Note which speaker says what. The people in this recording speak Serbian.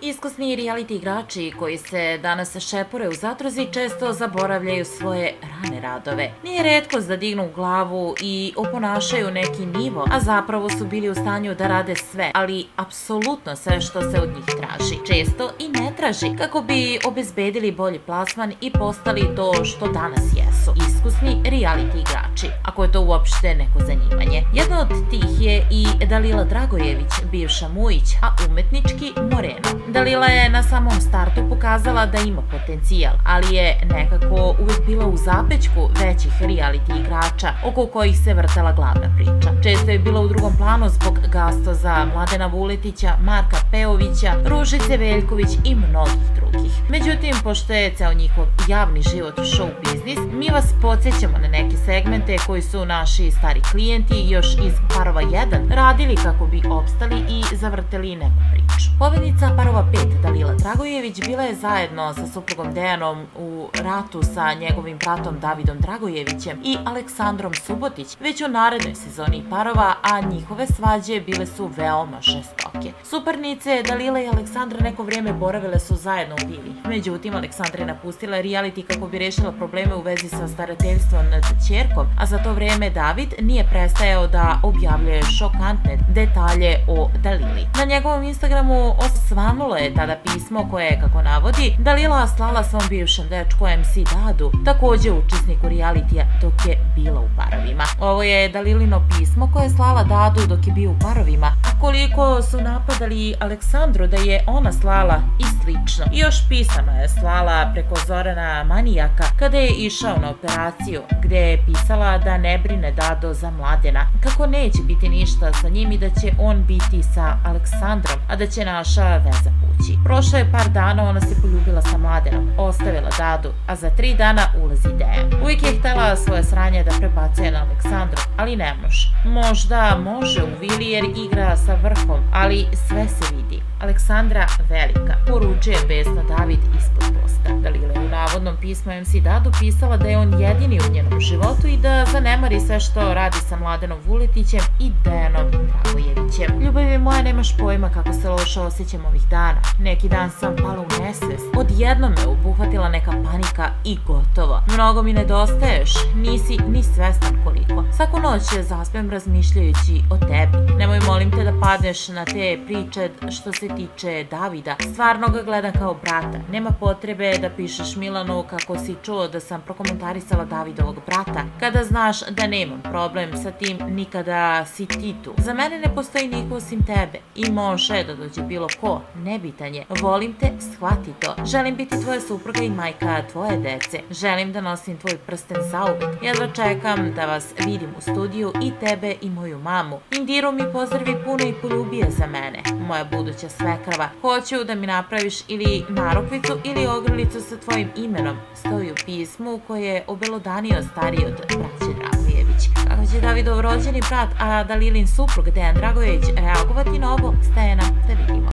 Speaker 1: Iskusni reality igrači koji se danas šepure u zatrozi često zaboravljaju svoje rane radove. Nije retkost da dignu glavu i oponašaju neki nivo, a zapravo su bili u stanju da rade sve, ali apsolutno sve što se od njih traži. Često i ne traži kako bi obezbedili bolji plasman i postali to što danas jesu. Iskusni reality igrači, ako je to uopšte neko zanimanje. Jedna od tih je i Dalila Dragojević, bivša Mujić, a umetnički Moreno. Dalila je na samom startu pokazala da ima potencijal, ali je nekako uvek bila u zapećku većih reality igrača oko kojih se vrtela glavna priča. Često je bila u drugom planu zbog gastoza Mladena Vuletića, Marka Peovića, Ružice Veljković i mnogih drugih. Međutim, pošto je ceo njihov javni život show biznis, mi vas podsjećamo na neke segmente koji su naši stari klijenti još iz Parova 1 radili kako bi opstali i zavrteli neku priču. Pobednica Parova 5, Dalila Dragojević, bila je zajedno sa suprugom Dejanom u ratu sa njegovim bratom Davidom Dragojevićem i Aleksandrom Subotić već u narednoj sezoni Parova, a njihove svađe bile su veoma žestoke. Suparnice Dalila i Aleksandra neko vrijeme boravile su zajedno u vili. Međutim, Aleksandra je napustila reality kako bi rešila probleme u vezi sa starateljstvom nad ćerkom, a za to vrijeme David nije prestajao da objavljuje šokantne detalje o Dalili. Na njegovom Instagramu osvanulo je tada pismo koje je, kako navodi, Dalila slala svom bivšem dečku MC Dadu, takođe učesniku realitija dok je bila u parovima. Ovo je Dalilino pismo koje je slala Dadu dok je bio u parovima, a koliko su napadali Aleksandru da je ona slala i slično. I još pisama je slala preko Zorana Manijaka kada je išao na operaciju, gde je pisala da ne brine Dado za Mladena, kako neće biti ništa sa njim i da će on biti sa Aleksandrom, a da će naša veza pući. Prošlo je par dana, ona se poljubila sa Mladenom, ostavila Dadu, a za 3 dana ulazi Dejan. Uvijek je htela svoje sranje da prebacuje na Aleksandru, ali ne može. Možda može u vili jer igra sa vrhom, ali sve se vidi. Aleksandra velika, poručuje besno David ispod posta. Dalila je u navodnom pismu MC Dadu pisala da je on jedini u njenom životu i da zanemari sve što radi sa Mladenom Vuletićem i Dejanom Dragojevićem. Ljubavi moja, nemaš pojma kako se loše osjećam ovih dana. Neki dan sam pala u nesvest. Odjednom me obuhvatila neka panika i gotovo. Mnogo mi nedostaješ, nisi ni svestan koliko. Svaku noć zaspem razmišljajući o tebi. Nemoj, molim te, da padneš na te priče što se tiče Davida. Stvarno ga gledam kao brata. Nema potrebe da pišeš Milanu kako si čuo da sam prokomentarisala Davidovog brata, kada znaš da nemam problem sa tim ni kada si ti tu. Za mene ne postoji niko osim tebe i može da dođe bilo ko, nebitan je. Volim te, shvati to. Želim biti tvoja supruga i majka tvoje dece. Želim da nosim tvoj prsten zauvek. Jedva čekam da vas vidim u studiju, i tebe i moju mamu. Indiru mi pozdravi puno i poljubi je za mene. Moja buduća svekrava. Hoću da mi napraviš ili narukvicu ili ogrlicu sa tvojim imenom. Stoji u pismu koje je obelodanio stariji od braće Dragojević. Kako će Davidov rođeni brat, a Dalilin suprug Dejan Dragojević reagovati na ovo, staje nam da vidimo.